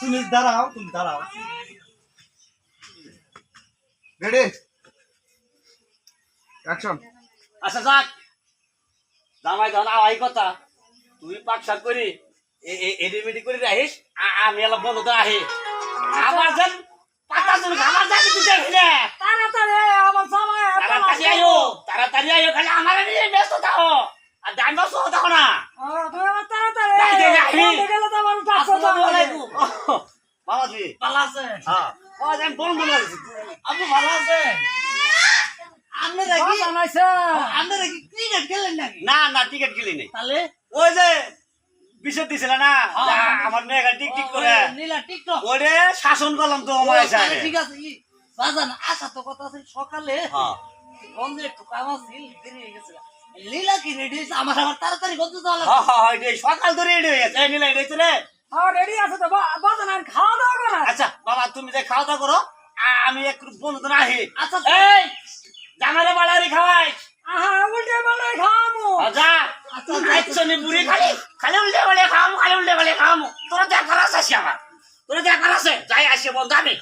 তুমি দাঁড়াও ready action. আচ্ছা যাক জামাই যখন আওয়াই কথা তুই পাক শাক করি এডিমিডি করে রাখিস আমি এলা বন্ধুতে আহি আমার যেন পাতা চুল খাবার জানি তুই দেখি না তাড়াতাড়ি আমার জামাই তাড়াতাড়ি আইও খালি আমার নিয়ে ব্যস্ত থাকো আর ডান বসো থাকো না তুই আমার তাড়াতাড়ি গেলে তো আমার আসসালামু আলাইকুম ভালো আছি ভালো আছে হ্যাঁ ও আমি বন্ধু লাগছি আপনি ভালো আছেন আপনারা কি জানাইছে আপনারা কি ক্রিকেট খেলেন নাকি না না টিকিট খেলি নাই তাহলে ওই যে বিষয় দিছিল না আমার মেয়েটা টিক টিক করে নীলা টিকটক ওরে শাসন করলাম তো আমার এসে ঠিক আছে বাজান আসা তো কথা আছে সকালে হ্যাঁ গঞ্জে একটু কাম আছে দেরি হয়ে গেছে লীলা কি রেডি হয়েছে আমার তাড়াতাড়ি গঞ্জে যাওয়া লাগবে হ্যাঁ হ্যাঁ এই সকাল ধরে রেডি হয়ে গেছে এই নিলাই রয়েছে রে হ্যাঁ রেডি আছে তো বাজান আর খাওয়া দাওয়া করা আচ্ছা বাবা তুমি যে খাওয়া দাওয়া করো আমি একটু বন্ধু নাহি আচ্ছা এই জামারে বাড়ারি খাওয়াই আহা উল্টে পাল্টে খাওয়ামু আচ্ছা আচ্ছা নি বুড়ি খালি খালি উল্টে বলে খাওয়ামু তোরা দেখার আছে আমার তোরা দেখার আছে যাই আসে বন্ধু আমি